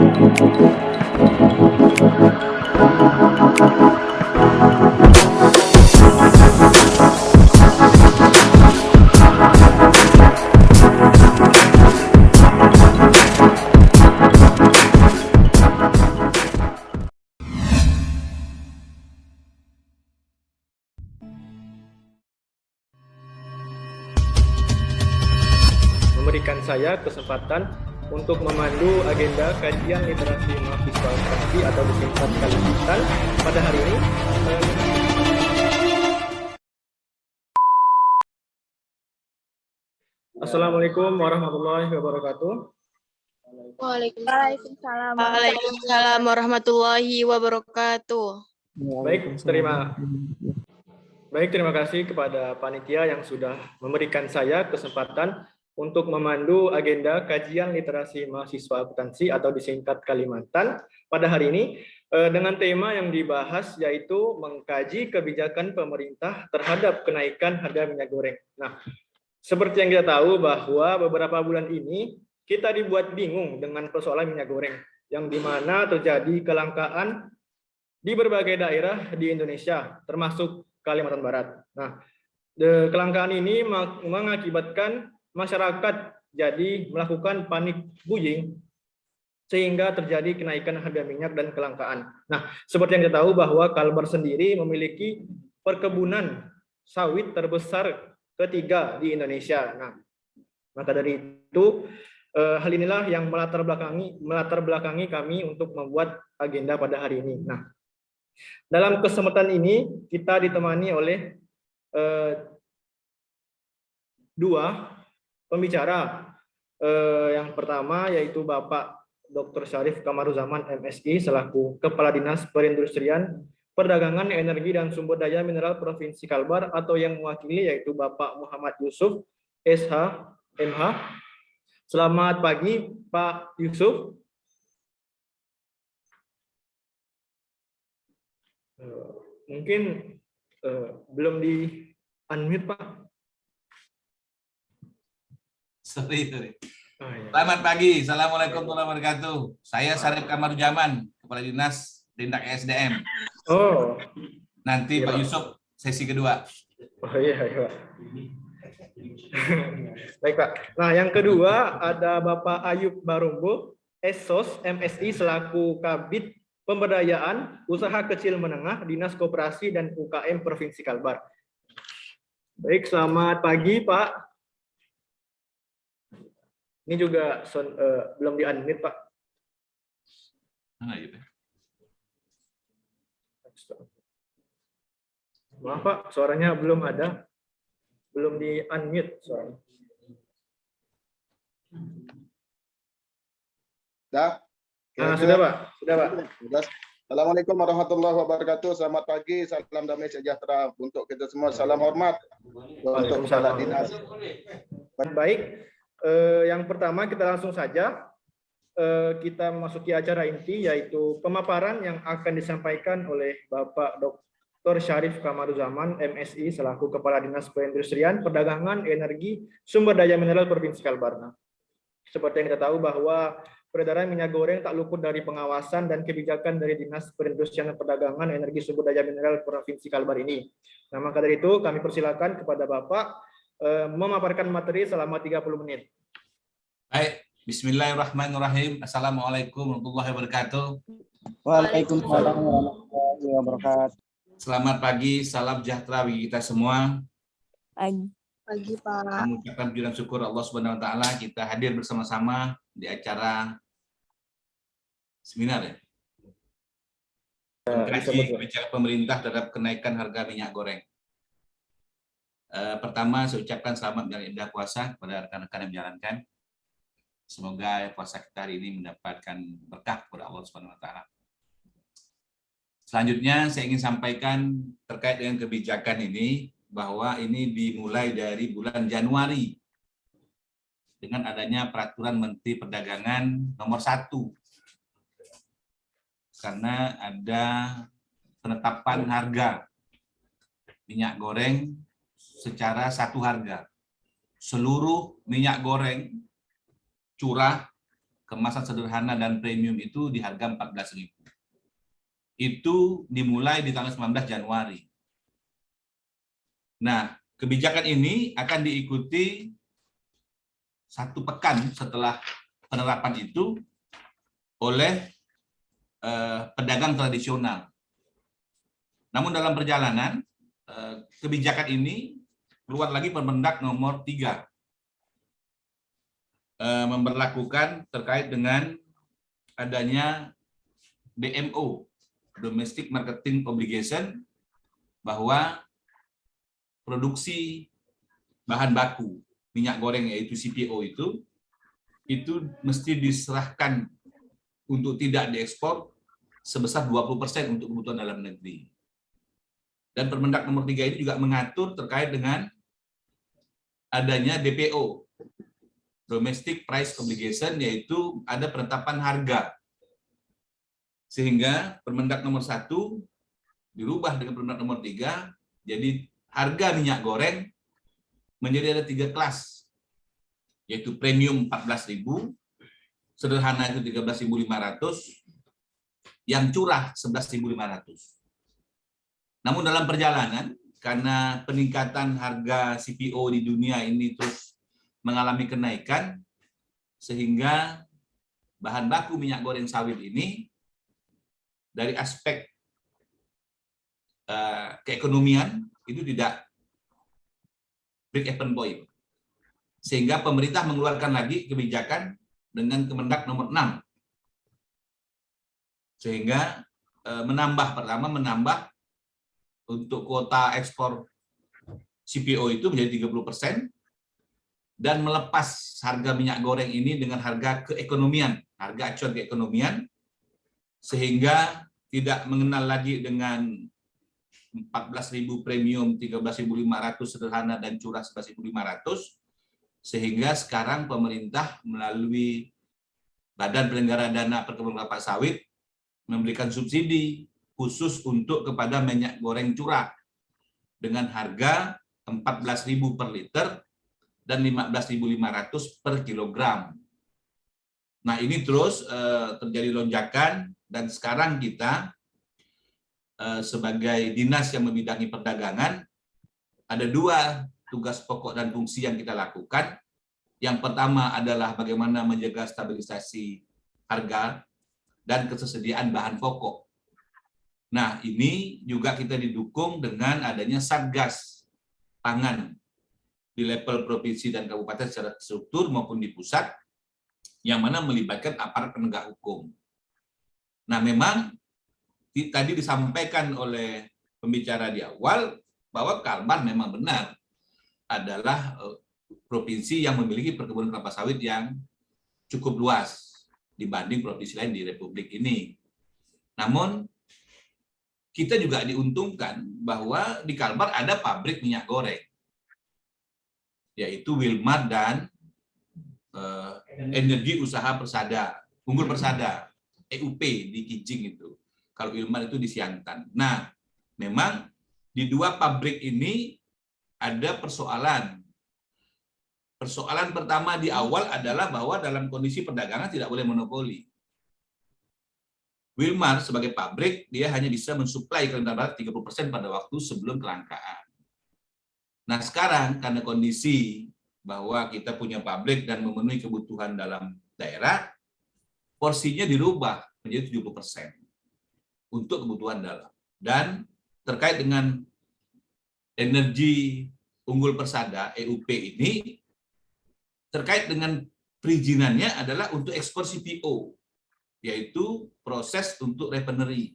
Memberikan saya kesempatan untuk memandu agenda kajian literasi mahasiswa praksi atau disingkat Kalimantan pada hari ini. Assalamualaikum warahmatullahi wabarakatuh. Waalaikumsalam. Waalaikumsalam warahmatullahi wabarakatuh. Baik, terima kasih kepada panitia yang sudah memberikan saya kesempatan untuk memandu agenda kajian literasi mahasiswa akuntansi atau disingkat Kalimantan pada hari ini dengan tema yang dibahas yaitu mengkaji kebijakan pemerintah terhadap kenaikan harga minyak goreng. Nah, seperti yang kita tahu bahwa beberapa bulan ini kita dibuat bingung dengan persoalan minyak goreng yang dimana terjadi kelangkaan di berbagai daerah di Indonesia termasuk Kalimantan Barat. Nah, kelangkaan ini mengakibatkan masyarakat jadi melakukan panik buying sehingga terjadi kenaikan harga minyak dan kelangkaan. Nah, seperti yang kita tahu bahwa Kalbar sendiri memiliki perkebunan sawit terbesar ketiga di Indonesia. Nah, maka dari itu hal inilah yang melatar belakangi kami untuk membuat agenda pada hari ini. Nah, dalam kesempatan ini kita ditemani oleh dua pembicara. Yang pertama yaitu Bapak Dr. Syarif Kamaruzaman MSI selaku Kepala Dinas Perindustrian, Perdagangan, Energi dan Sumber Daya Mineral Provinsi Kalbar, atau yang mewakili yaitu Bapak Muhammad Yusuf SH MH. Selamat pagi Pak Yusuf. Mungkin belum di unmute Pak. Sorry. Selamat pagi, Assalamualaikum warahmatullahi wabarakatuh. Saya Syarif Kamaruzaman, Kepala Dinas Dindak SDM. Oh, Nanti iya, Pak Yusuf sesi kedua. Oh iya. Baik Pak. Nah, yang kedua ada Bapak Ayub Barumbo, Esos MSI selaku Kabid Pemberdayaan Usaha Kecil Menengah Dinas Koperasi dan UKM Provinsi Kalbar. Baik, selamat pagi Pak. Ini juga belum di-unmute Pak. Maaf Pak, suaranya belum ada. Belum di-unmute suaranya. Sudah Pak. Assalamualaikum warahmatullahi wabarakatuh. Selamat pagi, salam damai sejahtera untuk kita semua. Salam hormat untuk Kepala Dinas. Baik, yang pertama kita langsung saja kita memasuki acara inti, yaitu pemaparan yang akan disampaikan oleh Bapak Dr. Syarif Kamaruzaman MSI selaku Kepala Dinas Perindustrian, Perdagangan, Energi, Sumber Daya Mineral Provinsi Kalbar. Seperti yang kita tahu bahwa peredaran minyak goreng tak luput dari pengawasan dan kebijakan dari Dinas Perindustrian dan Perdagangan, Energi, Sumber Daya Mineral Provinsi Kalbar ini. Nah, maka dari itu kami persilakan kepada Bapak memaparkan materi selama 30 menit. Baik, bismillahirrahmanirrahim. Assalamualaikum warahmatullahi wabarakatuh. Waalaikumsalam warahmatullahi wabarakatuh. Selamat pagi, salam sejahtera bagi kita semua. Pagi Pak. Mengucapkan puji dan syukur Allah Subhanahu wa taala kita hadir bersama-sama di acara seminar ya. Mengkaji kebijakan pemerintah terhadap kenaikan harga minyak goreng. Pertama, saya ucapkan selamat menjalankan ibadah puasa kepada rekan-rekan yang menjalankan. Semoga puasa kita hari ini mendapatkan berkah kepada Allah Subhanahu wa taala. Selanjutnya, saya ingin sampaikan terkait dengan kebijakan ini, bahwa ini dimulai dari bulan Januari dengan adanya peraturan Menteri Perdagangan nomor 1. Karena ada penetapan harga minyak goreng secara satu harga. Seluruh minyak goreng curah kemasan sederhana dan premium itu di harga 14.000. Itu dimulai di tanggal 19 Januari. Nah, kebijakan ini akan diikuti 1 pekan setelah penerapan itu oleh pedagang tradisional. Namun dalam perjalanan, kebijakan ini keluar lagi Permendak nomor 3 memberlakukan terkait dengan adanya DMO, Domestic Marketing Obligation, bahwa produksi bahan baku minyak goreng yaitu CPO itu mesti diserahkan untuk tidak diekspor sebesar 20% untuk kebutuhan dalam negeri. Dan Permendak nomor 3 ini juga mengatur terkait dengan adanya DPO, Domestic Price Obligation, yaitu ada penetapan harga. Sehingga Permendak nomor 1 dirubah dengan Permendak nomor 3, jadi harga minyak goreng menjadi ada 3 kelas, yaitu premium 14.000, sederhana itu 13.500, yang curah 11.500. Namun dalam perjalanan, karena peningkatan harga CPO di dunia ini terus mengalami kenaikan, sehingga bahan baku minyak goreng sawit ini dari aspek keekonomian itu tidak break even point. Sehingga pemerintah mengeluarkan lagi kebijakan dengan Kemendak nomor 6. Sehingga menambah untuk kuota ekspor CPO itu menjadi 30%, dan melepas harga minyak goreng ini dengan harga keekonomian, harga acuan keekonomian, sehingga tidak mengenal lagi dengan 14.000 premium, 13.500 sederhana, dan curah 11.500, sehingga sekarang pemerintah melalui Badan Penyelenggara Dana Perkebunan Kelapa Sawit memberikan subsidi khusus untuk kepada minyak goreng curah dengan harga 14.000 per liter dan 15.500 per kilogram. Nah, ini terus terjadi lonjakan, dan sekarang kita sebagai dinas yang membidangi perdagangan ada 2 tugas pokok dan fungsi yang kita lakukan. Yang pertama adalah bagaimana menjaga stabilisasi harga dan ketersediaan bahan pokok. Nah, ini juga kita didukung dengan adanya Satgas Pangan di level provinsi dan kabupaten secara struktur maupun di pusat, yang mana melibatkan aparat penegak hukum. Nah, memang tadi disampaikan oleh pembicara di awal bahwa Kalbar memang benar adalah provinsi yang memiliki perkebunan kelapa sawit yang cukup luas dibanding provinsi lain di Republik ini. Namun, kita juga diuntungkan bahwa di Kalbar ada pabrik minyak goreng, yaitu Wilmar dan Energi Usaha Persada, Unggul Persada, EUP di Kijing itu. Kalau Wilmar itu di Siantan. Nah, memang di 2 pabrik ini ada persoalan. Persoalan pertama di awal adalah bahwa dalam kondisi perdagangan tidak boleh monopoli. Wilmar sebagai pabrik, dia hanya bisa mensuplai Kalimantan Barat 30% pada waktu sebelum kelangkaan. Nah, sekarang karena kondisi bahwa kita punya pabrik dan memenuhi kebutuhan dalam daerah, porsinya dirubah menjadi 70% untuk kebutuhan dalam. Dan terkait dengan Energi Unggul Persada, EUP ini, terkait dengan perizinannya adalah untuk ekspor CPO, yaitu proses untuk refinery,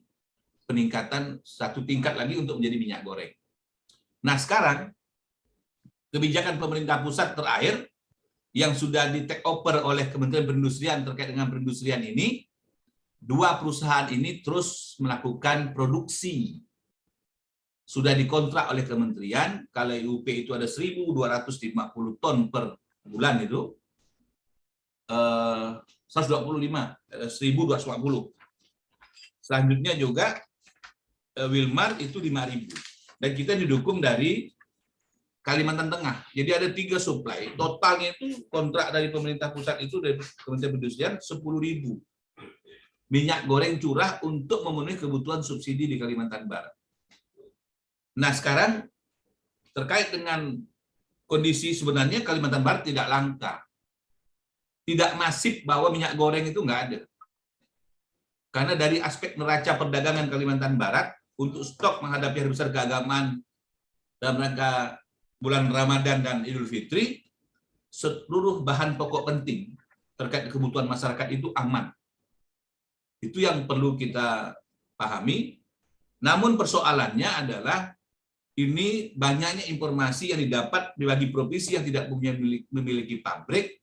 peningkatan 1 tingkat lagi untuk menjadi minyak goreng. Nah, sekarang kebijakan pemerintah pusat terakhir yang sudah di take over oleh Kementerian Perindustrian terkait dengan perindustrian ini, 2 perusahaan ini terus melakukan produksi. Sudah dikontrak oleh kementerian, kalau EUP itu ada 1.250 ton per bulan itu, 1.250. Selanjutnya juga Wilmar itu 5.000. Dan kita didukung dari Kalimantan Tengah. Jadi ada 3 supply. Totalnya itu kontrak dari pemerintah pusat itu dari Kementerian Perindustrian 10.000 minyak goreng curah untuk memenuhi kebutuhan subsidi di Kalimantan Barat. Nah, sekarang terkait dengan kondisi sebenarnya Kalimantan Barat tidak langka. Tidak masif bahwa minyak goreng itu nggak ada. Karena dari aspek neraca perdagangan Kalimantan Barat, untuk stok menghadapi hari besar keagamaan dalam rangka bulan Ramadan dan Idul Fitri, seluruh bahan pokok penting terkait kebutuhan masyarakat itu aman. Itu yang perlu kita pahami. Namun persoalannya adalah ini banyaknya informasi yang didapat bagi provinsi yang tidak memiliki pabrik,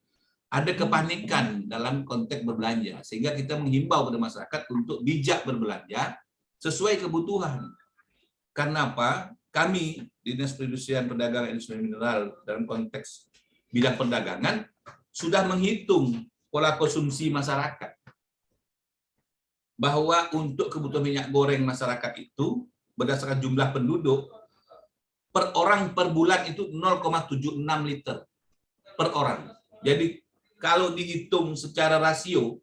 ada kepanikan dalam konteks berbelanja, sehingga kita menghimbau kepada masyarakat untuk bijak berbelanja sesuai kebutuhan. Karena apa? Kami Dinas Perindustrian Perdagangan Industri Mineral dalam konteks bidang perdagangan sudah menghitung pola konsumsi masyarakat. Bahwa untuk kebutuhan minyak goreng masyarakat itu berdasarkan jumlah penduduk per orang per bulan itu 0,76 liter per orang. Jadi kalau dihitung secara rasio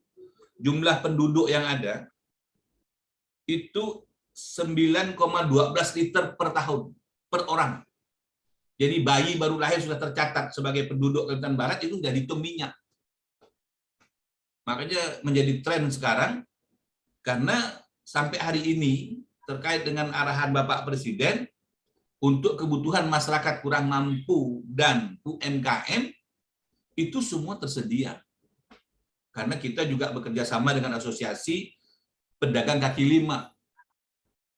jumlah penduduk yang ada itu 9,12 liter per tahun per orang. Jadi bayi baru lahir sudah tercatat sebagai penduduk Kalimantan Barat itu sudah dihitung minyak. Makanya menjadi tren sekarang. Karena sampai hari ini terkait dengan arahan Bapak Presiden untuk kebutuhan masyarakat kurang mampu dan UMKM itu semua tersedia. Karena kita juga bekerja sama dengan asosiasi pedagang kaki lima.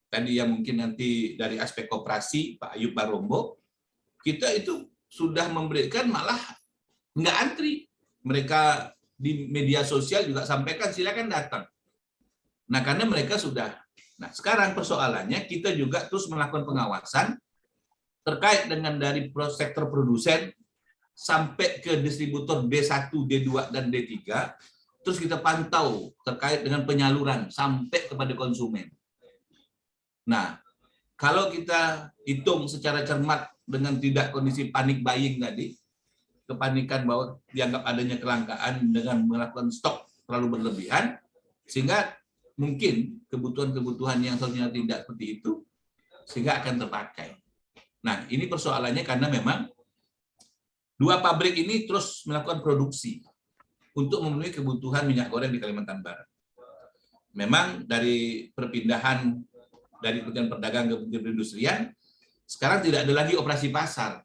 Tadi yang mungkin nanti dari aspek koperasi Pak Ayub Barombo, kita itu sudah memberikan malah nggak antri. Mereka di media sosial juga sampaikan silakan datang. Nah, karena mereka sudah. Nah, sekarang persoalannya kita juga terus melakukan pengawasan terkait dengan dari sektor produsen sampai ke distributor D1, D2, dan D3. Terus kita pantau terkait dengan penyaluran sampai kepada konsumen. Nah, kalau kita hitung secara cermat dengan tidak kondisi panik buying tadi, kepanikan bahwa dianggap adanya kelangkaan dengan melakukan stok terlalu berlebihan, sehingga mungkin kebutuhan-kebutuhan yang seharusnya tidak seperti itu sehingga akan terpakai. Nah, ini persoalannya karena memang 2 pabrik ini terus melakukan produksi untuk memenuhi kebutuhan minyak goreng di Kalimantan Barat. Memang dari perpindahan dari Kementerian Perdagangan ke Kementerian Perindustrian, sekarang tidak ada lagi operasi pasar.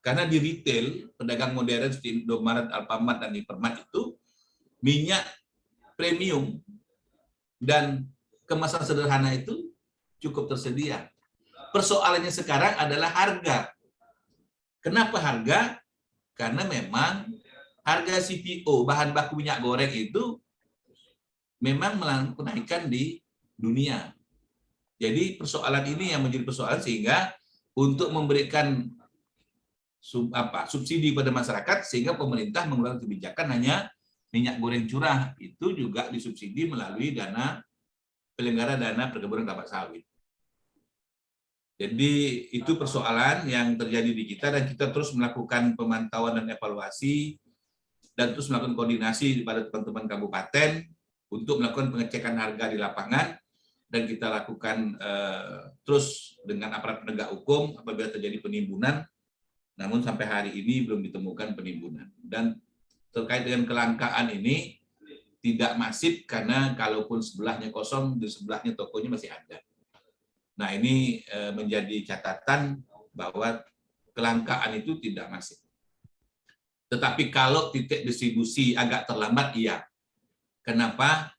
Karena di retail, pedagang modern seperti Indomaret, Alfamart, dan Hypermart itu minyak premium dan kemasan sederhana itu cukup tersedia. Persoalannya sekarang adalah harga. Kenapa harga? Karena memang harga CPO, bahan baku minyak goreng itu memang mengalami kenaikan di dunia. Jadi persoalan ini yang menjadi persoalan sehingga untuk memberikan subsidi pada masyarakat sehingga pemerintah mengeluarkan kebijakan hanya minyak goreng curah itu juga disubsidi melalui dana penyelenggara dana perkebunan kelapa sawit. Jadi itu persoalan yang terjadi di kita dan kita terus melakukan pemantauan dan evaluasi dan terus melakukan koordinasi pada teman-teman kabupaten untuk melakukan pengecekan harga di lapangan dan kita lakukan terus dengan aparat penegak hukum apabila terjadi penimbunan. Namun sampai hari ini belum ditemukan penimbunan dan terkait dengan kelangkaan ini tidak masif karena kalaupun sebelahnya kosong, di sebelahnya tokonya masih ada. Nah ini menjadi catatan bahwa kelangkaan itu tidak masif. Tetapi kalau titik distribusi agak terlambat, iya. Kenapa?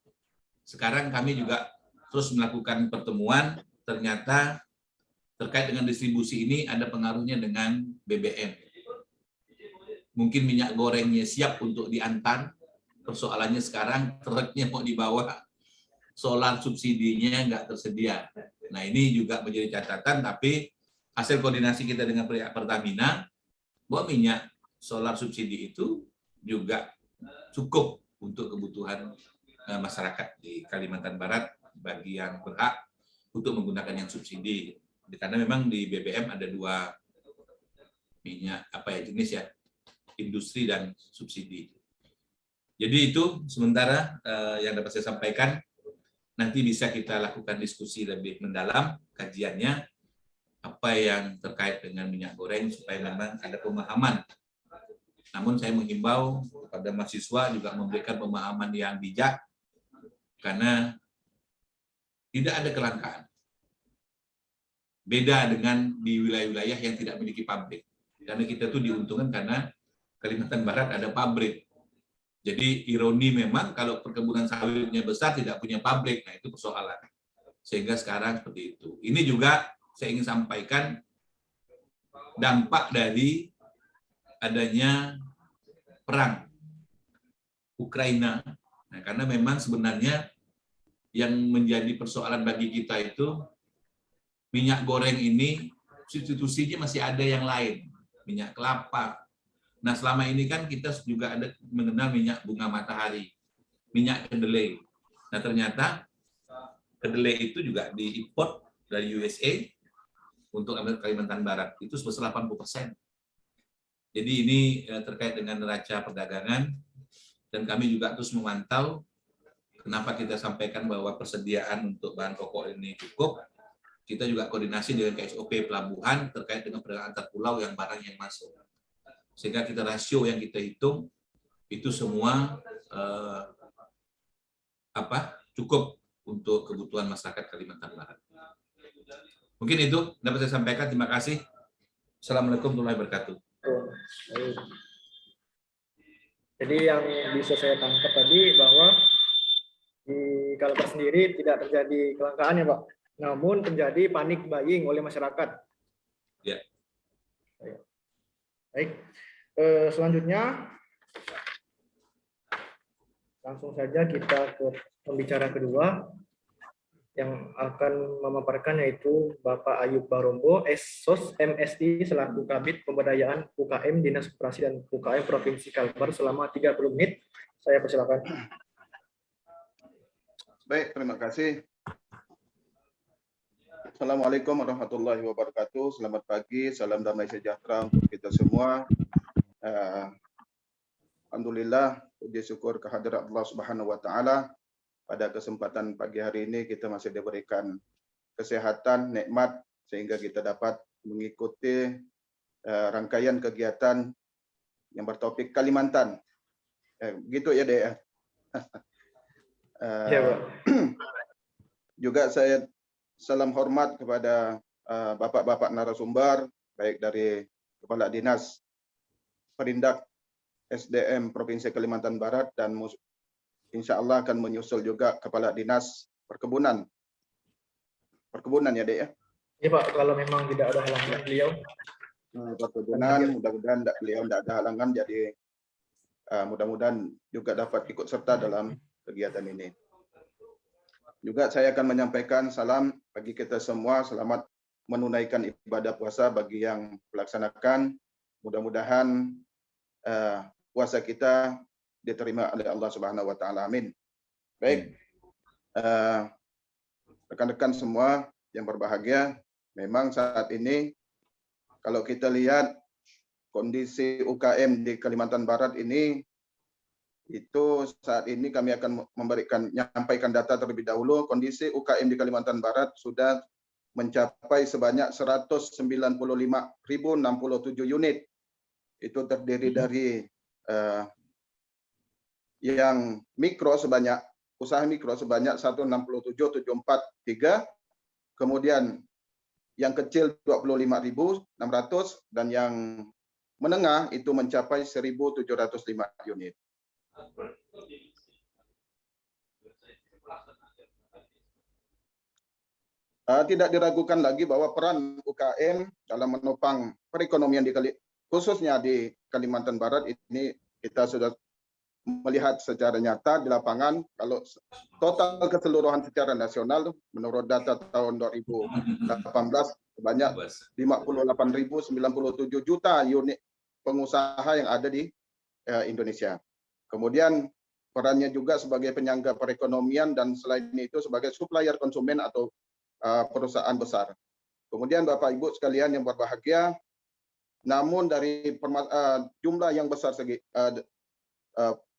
Sekarang kami juga terus melakukan pertemuan, ternyata terkait dengan distribusi ini ada pengaruhnya dengan BBM. Mungkin minyak gorengnya siap untuk diantar, persoalannya sekarang truknya mau dibawa, solar subsidinya nggak tersedia. Nah ini juga menjadi catatan, tapi hasil koordinasi kita dengan pihak Pertamina, bahwa minyak solar subsidi itu juga cukup untuk kebutuhan masyarakat di Kalimantan Barat bagi yang berhak untuk menggunakan yang subsidi. Karena memang di BBM ada minyak jenis industri dan subsidi. Jadi itu sementara yang dapat saya sampaikan. Nanti bisa kita lakukan diskusi lebih mendalam kajiannya apa yang terkait dengan minyak goreng supaya memang ada pemahaman. Namun saya menghimbau kepada mahasiswa juga memberikan pemahaman yang bijak karena tidak ada kelangkaan. Beda dengan di wilayah-wilayah yang tidak memiliki pabrik. Karena kita tuh diuntungkan karena Kalimantan Barat ada pabrik. Jadi ironi memang kalau perkebunan sawitnya besar tidak punya pabrik, nah itu persoalan. Sehingga sekarang seperti itu. Ini juga saya ingin sampaikan dampak dari adanya perang Ukraina. Nah, karena memang sebenarnya yang menjadi persoalan bagi kita itu minyak goreng ini substitusinya masih ada yang lain, minyak kelapa. Nah, selama ini kan kita juga ada mengenal minyak bunga matahari, minyak kedelai. Nah, ternyata kedelai itu juga diimpor dari USA untuk Kalimantan Barat. Itu sebesar 80%. Jadi ini terkait dengan neraca perdagangan, dan kami juga terus memantau kenapa kita sampaikan bahwa persediaan untuk bahan pokok ini cukup. Kita juga koordinasi dengan KSOP pelabuhan terkait dengan perdagangan antar pulau yang barang yang masuk. Sehingga kita rasio yang kita hitung itu semua cukup untuk kebutuhan masyarakat Kalimantan Barat. Mungkin itu dapat saya sampaikan. Terima kasih. Assalamualaikum warahmatullahi wabarakatuh. Jadi yang bisa saya tangkap tadi bahwa di Kalbar sendiri tidak terjadi kelangkaan ya Pak, namun terjadi panik buying oleh masyarakat. Ya. Baik, selanjutnya langsung saja kita ke pembicara kedua yang akan memaparkan, yaitu Bapak Ayub Barombo, SOS MSI selaku Kabid Pemberdayaan UKM Dinas Koperasi dan UKM Provinsi Kalbar selama 30 menit. Saya persilakan. Baik, terima kasih. Assalamualaikum warahmatullahi wabarakatuh. Selamat pagi, salam damai sejahtera untuk kita semua. Alhamdulillah, puji syukur kehadirat Allah Subhanahu wa taala. Pada kesempatan pagi hari ini kita masih diberikan kesehatan, nikmat sehingga kita dapat mengikuti rangkaian kegiatan yang bertopik Kalimantan. Gitu ya, Dek ya. Juga saya salam hormat kepada bapak-bapak narasumber, baik dari Kepala Dinas Perindak SDM Provinsi Kalimantan Barat, dan insya Allah akan menyusul juga Kepala Dinas Perkebunan ya Dek ya? Iya Pak, kalau memang tidak ada halangan beliau. Perkebunan, mudah-mudahan beliau tidak ada halangan, jadi mudah-mudahan juga dapat ikut serta dalam kegiatan ini. Juga saya akan menyampaikan salam bagi kita semua, selamat menunaikan ibadah puasa bagi yang melaksanakan. Mudah-mudahan puasa kita diterima oleh Allah Subhanahu wa taala. Amin. Baik. Rekan-rekan semua yang berbahagia, memang saat ini kalau kita lihat kondisi UKM di Kalimantan Barat ini, itu saat ini kami akan menyampaikan data terlebih dahulu. Kondisi UKM di Kalimantan Barat sudah mencapai sebanyak 195.067 unit. Itu terdiri dari yang mikro sebanyak, usaha mikro sebanyak 167.743, kemudian yang kecil 25.600, dan yang menengah itu mencapai 1.705 unit. Tidak diragukan lagi bahwa peran UKM dalam menopang perekonomian khususnya di Kalimantan Barat ini kita sudah melihat secara nyata di lapangan. Kalau total keseluruhan secara nasional menurut data tahun 2018 sebanyak 58.097 juta unit pengusaha yang ada di Indonesia. Kemudian perannya juga sebagai penyangga perekonomian, dan selain itu sebagai supplier konsumen atau perusahaan besar. Kemudian Bapak Ibu sekalian yang berbahagia, namun dari jumlah yang besar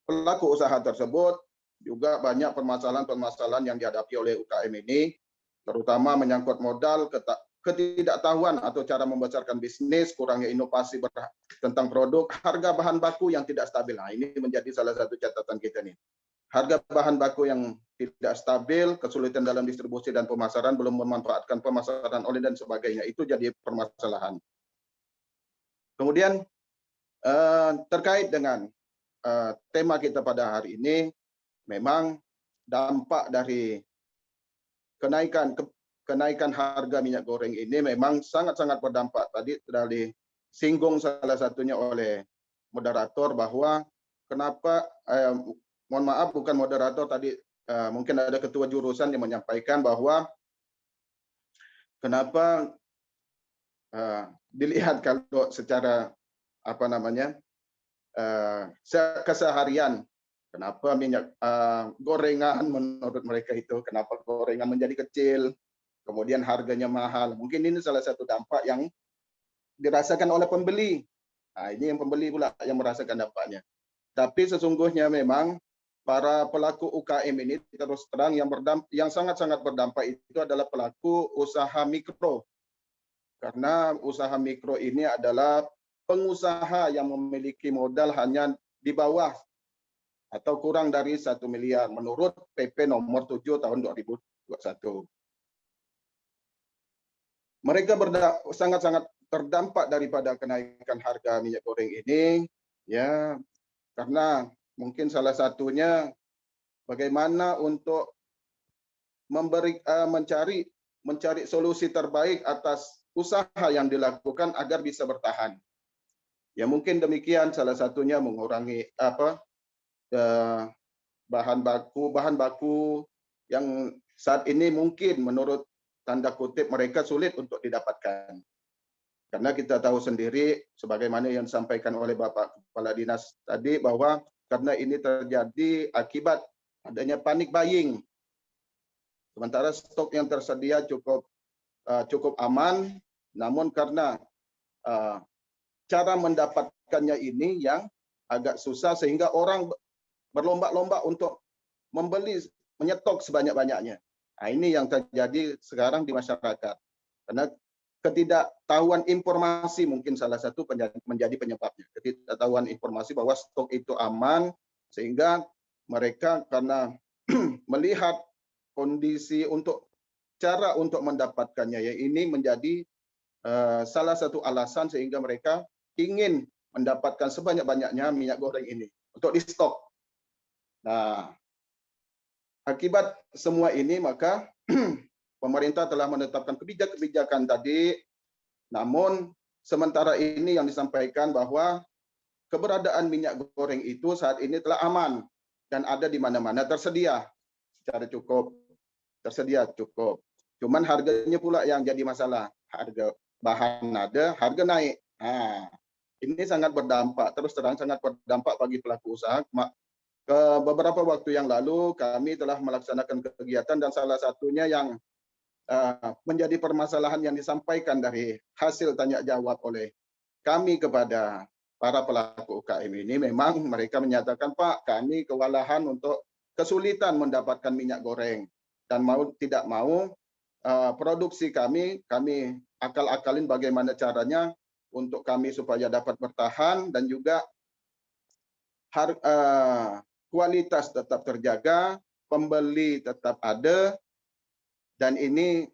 pelaku usaha tersebut juga banyak permasalahan-permasalahan yang dihadapi oleh UKM ini, terutama menyangkut modal, ketidaktahuan atau cara membesarkan bisnis, kurangnya inovasi tentang produk, harga bahan baku yang tidak stabil. Nah, ini menjadi salah satu catatan kita nih. Harga bahan baku yang tidak stabil, kesulitan dalam distribusi dan pemasaran, belum memanfaatkan pemasaran oleh dan sebagainya. Itu jadi permasalahan. Kemudian terkait dengan tema kita pada hari ini, memang dampak dari kenaikan harga minyak goreng ini memang sangat-sangat berdampak. Tadi sudah disinggung salah satunya oleh moderator bahwa kenapa, mohon maaf bukan moderator tadi, mungkin ada ketua jurusan yang menyampaikan bahwa kenapa dilihat kalau secara keseharian, kenapa minyak gorengan menurut mereka itu, kenapa gorengan menjadi kecil, kemudian harganya mahal. Mungkin ini salah satu dampak yang dirasakan oleh pembeli. Nah, ini yang pembeli pula yang merasakan dampaknya. Tapi sesungguhnya memang para pelaku UKM ini terus terang yang sangat-sangat berdampak itu adalah pelaku usaha mikro. Karena usaha mikro ini adalah pengusaha yang memiliki modal hanya di bawah atau kurang dari 1 miliar menurut PP nomor 7 tahun 2021. Mereka sangat-sangat terdampak daripada kenaikan harga minyak goreng ini, ya, karena mungkin salah satunya bagaimana untuk mencari solusi terbaik atas usaha yang dilakukan agar bisa bertahan. Ya mungkin demikian, salah satunya mengurangi bahan baku yang saat ini mungkin menurut tanda kutip mereka sulit untuk didapatkan. Karena kita tahu sendiri sebagaimana yang disampaikan oleh Bapak Kepala Dinas tadi bahwa karena ini terjadi akibat adanya panic buying. Sementara stok yang tersedia cukup aman, namun karena cara mendapatkannya ini yang agak susah sehingga orang berlomba-lomba untuk menyetok sebanyak-banyaknya. Nah, ini yang terjadi sekarang di masyarakat. Karena ketidaktahuan informasi mungkin salah satu menjadi penyebabnya. Ketidaktahuan informasi bahwa stok itu aman, sehingga mereka karena melihat kondisi cara untuk mendapatkannya, ya ini menjadi salah satu alasan sehingga mereka ingin mendapatkan sebanyak-banyaknya minyak goreng ini untuk di stok. Nah, akibat semua ini maka pemerintah telah menetapkan kebijakan tadi, namun sementara ini yang disampaikan bahwa keberadaan minyak goreng itu saat ini telah aman dan ada di mana-mana, tersedia secara cukup, Cuman harganya pula yang jadi masalah. Harga bahan ada, harga naik. Nah, ini sangat berdampak, terus terang sangat berdampak bagi pelaku usaha. Beberapa waktu yang lalu kami telah melaksanakan kegiatan dan salah satunya yang menjadi permasalahan yang disampaikan dari hasil tanya jawab oleh kami kepada para pelaku UKM ini, memang mereka menyatakan, Pak, kami kewalahan untuk kesulitan mendapatkan minyak goreng dan mau tidak mau produksi kami akal-akalin bagaimana caranya untuk kami supaya dapat bertahan dan juga kualitas tetap terjaga, pembeli tetap ada, dan ini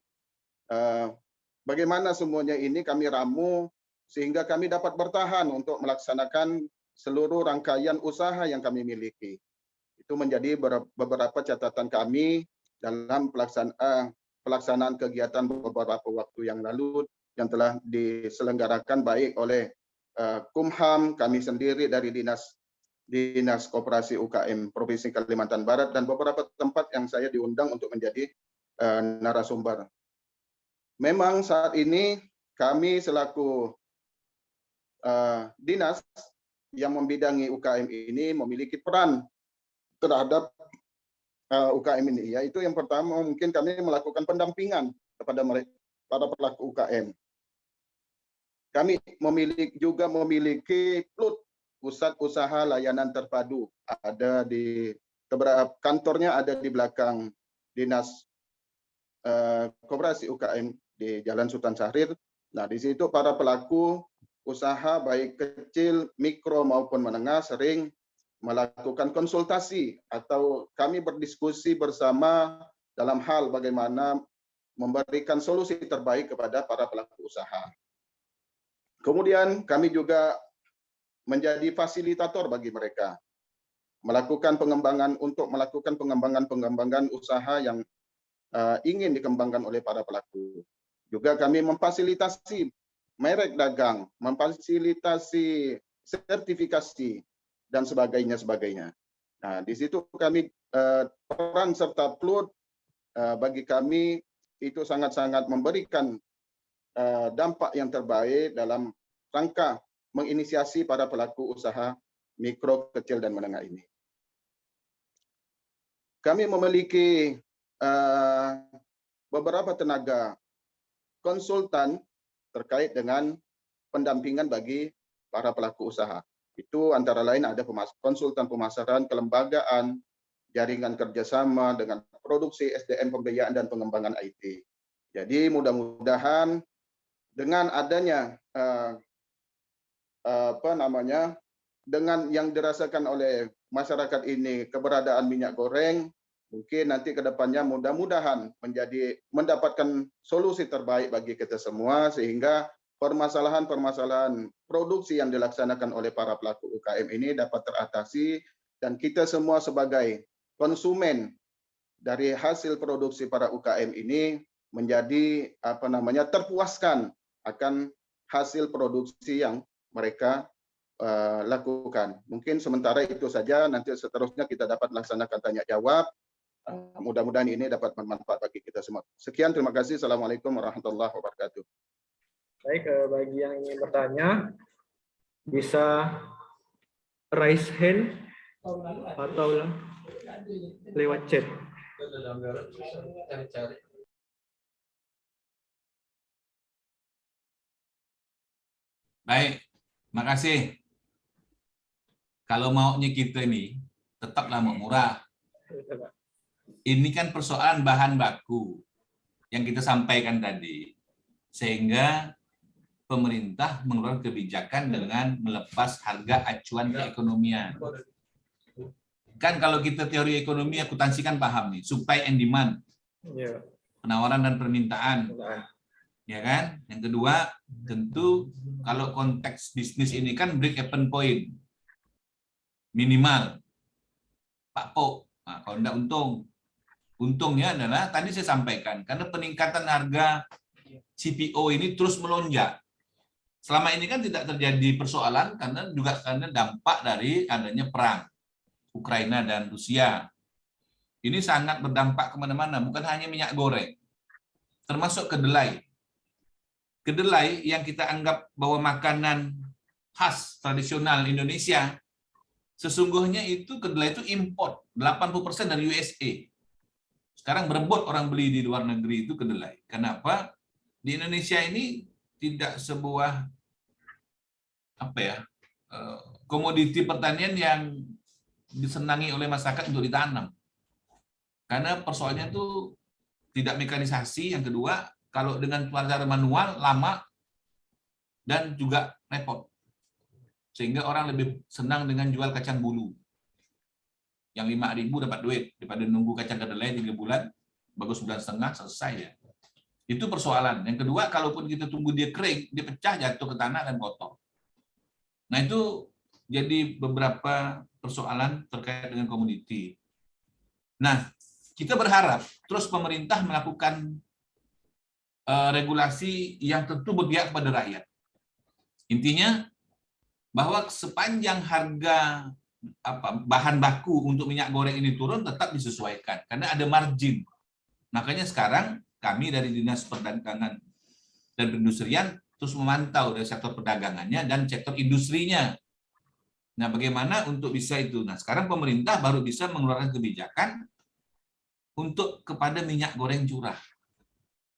bagaimana semuanya ini kami ramu sehingga kami dapat bertahan untuk melaksanakan seluruh rangkaian usaha yang kami miliki. Itu menjadi beberapa catatan kami dalam pelaksanaan kegiatan beberapa waktu yang lalu yang telah diselenggarakan baik oleh Kumham, kami sendiri dari Dinas Koperasi UKM Provinsi Kalimantan Barat, dan beberapa tempat yang saya diundang untuk menjadi narasumber. Memang saat ini kami selaku dinas yang membidangi UKM ini memiliki peran terhadap UKM ini, yaitu yang pertama mungkin kami melakukan pendampingan kepada para pelaku UKM. kami memiliki PLUT, Pusat Usaha Layanan Terpadu. Ada di beberapa kantornya ada di belakang Dinas Koperasi UKM di Jalan Sultan Syahrir. Nah, di situ para pelaku usaha baik kecil, mikro maupun menengah sering melakukan konsultasi atau kami berdiskusi bersama dalam hal bagaimana memberikan solusi terbaik kepada para pelaku usaha. Kemudian kami juga menjadi fasilitator bagi mereka, melakukan pengembangan usaha yang ingin dikembangkan oleh para pelaku. Juga kami memfasilitasi merek dagang, memfasilitasi sertifikasi dan sebagainya. Nah, di situ kami peran serta PLUT bagi kami itu sangat-sangat memberikan dampak yang terbaik dalam rangka menginisiasi para pelaku usaha mikro, kecil dan menengah ini. Kami memiliki beberapa tenaga konsultan terkait dengan pendampingan bagi para pelaku usaha. Itu antara lain ada konsultan pemasaran, kelembagaan, jaringan kerjasama dengan produksi, SDM, pembiayaan dan pengembangan IT. Jadi mudah-mudahan dengan adanya dengan yang dirasakan oleh masyarakat ini keberadaan minyak goreng, mungkin nanti ke depannya mudah-mudahan mendapatkan solusi terbaik bagi kita semua sehingga permasalahan-permasalahan produksi yang dilaksanakan oleh para pelaku UKM ini dapat teratasi dan kita semua sebagai konsumen dari hasil produksi para UKM ini menjadi terpuaskan akan hasil produksi yang mereka lakukan. Mungkin sementara itu saja, nanti seterusnya kita dapat laksanakan tanya jawab. Mudah-mudahan ini dapat bermanfaat bagi kita semua. Sekian, terima kasih. Assalamualaikum warahmatullahi wabarakatuh. Baik, bagi yang ingin bertanya, bisa raise hand atau lewat chat. Baik, makasih. Kalau maunya kita ini tetaplah mau murah. Ini kan persoalan bahan baku yang kita sampaikan tadi. Sehingga pemerintah mengeluarkan kebijakan dengan melepas harga acuan keekonomian. Kan kalau kita teori ekonomi akuntansi kan paham nih, supply and demand. Penawaran dan permintaan. Ya kan? Yang kedua, tentu kalau konteks bisnis ini kan break-even point. Minimal. Pak Po, nah, kalau enggak untung. Untungnya adalah tadi saya sampaikan, karena peningkatan harga CPO ini terus melonjak. Selama ini kan tidak terjadi persoalan karena dampak dari adanya perang Ukraina dan Rusia. Ini sangat berdampak kemana-mana, bukan hanya minyak goreng, termasuk kedelai. Kedelai yang kita anggap bahwa makanan khas tradisional Indonesia, sesungguhnya itu kedelai itu import, 80% dari USA. Sekarang berebut orang beli di luar negeri itu kedelai. Kenapa? Di Indonesia ini tidak sebuah komoditi pertanian yang disenangi oleh masyarakat untuk ditanam. Karena persoalannya itu tidak mekanisasi. Yang kedua, kalau dengan cara manual lama dan juga repot. Sehingga orang lebih senang dengan jual kacang bulu. Yang 5.000 dapat duit daripada nunggu kacang kedelai 3 bulan, bagus 1,5 bulan selesai ya. Itu persoalan. Yang kedua, kalaupun kita tunggu dia kering, dia pecah, jatuh ke tanah dan kotor. Nah, itu jadi beberapa persoalan terkait dengan komoditi. Nah, kita berharap terus pemerintah melakukan regulasi yang tentu berpihak kepada rakyat. Intinya, bahwa sepanjang harga bahan baku untuk minyak goreng ini turun tetap disesuaikan karena ada margin. Makanya sekarang kami dari Dinas Perdagangan dan Perindustrian terus memantau dari sektor perdagangannya dan sektor industrinya. Nah, bagaimana untuk bisa itu? Nah, sekarang pemerintah baru bisa mengeluarkan kebijakan untuk kepada minyak goreng curah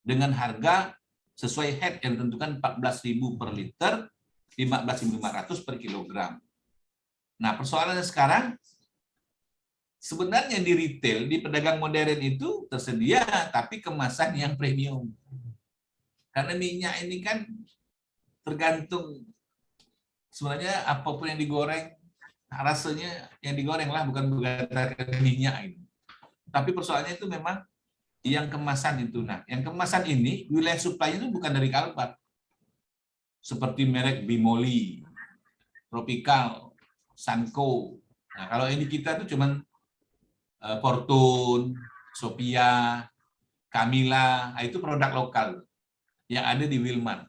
dengan harga sesuai head yang ditentukan 14.000 per liter, 15.500 per kilogram. Nah, persoalannya sekarang sebenarnya di retail, di pedagang modern itu tersedia, tapi kemasan yang premium. Karena minyak ini kan tergantung, sebenarnya apapun yang digoreng, rasanya yang digoreng lah, bukan berdasarkan minyak ini. Tapi persoalannya itu memang yang kemasan itu. Nah, yang kemasan ini, wilayah supply itu bukan dari Kalbar. Seperti merek Bimoli, Tropical, Sanko. Nah, kalau ini kita tuh cuman Fortune, Sophia, Camilla, itu produk lokal yang ada di Wilmar.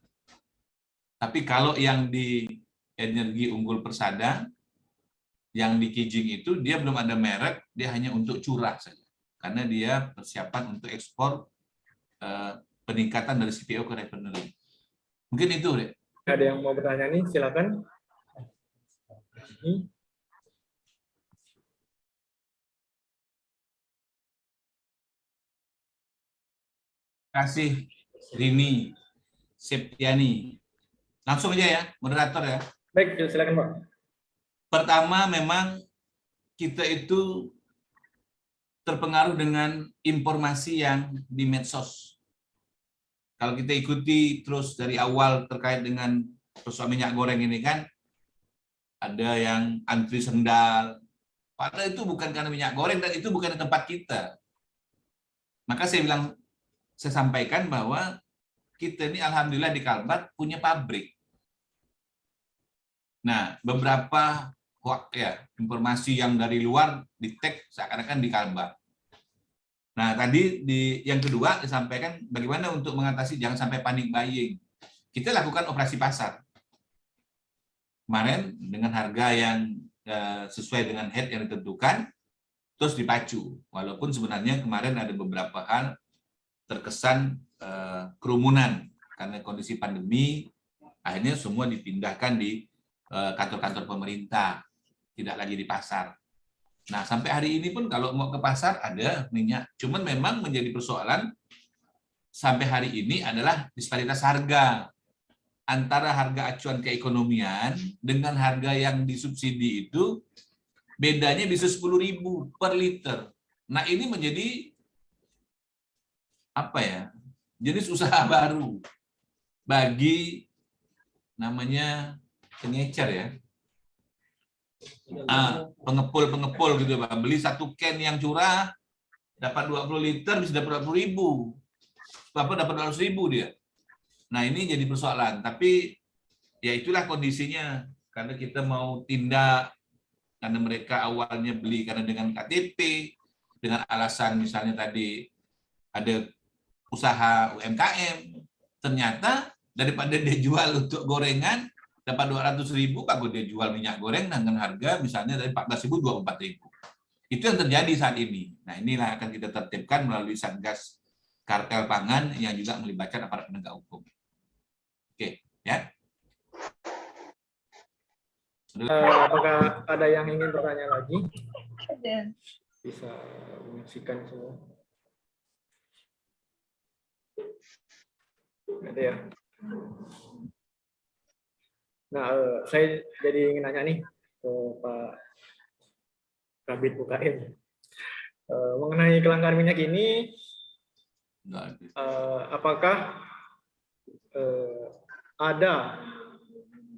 Tapi kalau yang di Energi Unggul Persada, yang di Kijing itu dia belum ada merek, dia hanya untuk curah saja. Karena dia persiapan untuk ekspor peningkatan dari CPO ke refinery. Mungkin itu, Dek. Ada yang mau bertanya nih, silakan. Terima kasih, Rini Septiani. Langsung aja ya, moderator ya. Baik, silakan Pak. Pertama, memang kita itu terpengaruh dengan informasi yang di medsos. Kalau kita ikuti terus dari awal terkait dengan persoalan minyak goreng ini kan, ada yang antri sendal, padahal itu bukan karena minyak goreng dan itu bukan di tempat kita. Maka saya sampaikan bahwa kita ini alhamdulillah di Kalbar punya pabrik. Nah, beberapa informasi yang dari luar di tag seakan-akan di Kalbar. Nah, tadi yang kedua disampaikan bagaimana untuk mengatasi jangan sampai panic buying. Kita lakukan operasi pasar. Kemarin dengan harga yang sesuai dengan head yang ditentukan, terus dipacu. Walaupun sebenarnya kemarin ada beberapa hal terkesan kerumunan karena kondisi pandemi, akhirnya semua dipindahkan di kantor-kantor pemerintah, tidak lagi di pasar. Nah, sampai hari ini pun kalau mau ke pasar ada minyak. Cuman memang menjadi persoalan sampai hari ini adalah disparitas harga antara harga acuan keekonomian dengan harga yang disubsidi itu bedanya bisa 10.000 per liter. Nah, ini menjadi jenis usaha baru bagi namanya pengecer ya. Pengepul gitu Pak. Beli satu can yang curah dapat 20 liter bisa dapat 20.000. Bapak dapat 200.000 dia. Nah, ini jadi persoalan, tapi ya itulah kondisinya karena kita mau tindak karena mereka awalnya beli karena dengan KTP, dengan alasan misalnya tadi ada usaha UMKM, ternyata daripada dia jual untuk gorengan dapat 200.000, kalau dia jual minyak goreng dengan harga misalnya dari 14.000 24.000. Itu yang terjadi saat ini. Nah, inilah akan kita tertibkan melalui Satgas Kartel Pangan yang juga melibatkan aparat penegak hukum. Oke, ya. Apakah ada yang ingin bertanya lagi? Ada. Bisa menyaksikan semua. Ada ya. Nah, saya jadi ingin nanya nih ke Pak Kabid UKM mengenai kelangkaan minyak ini. Apakah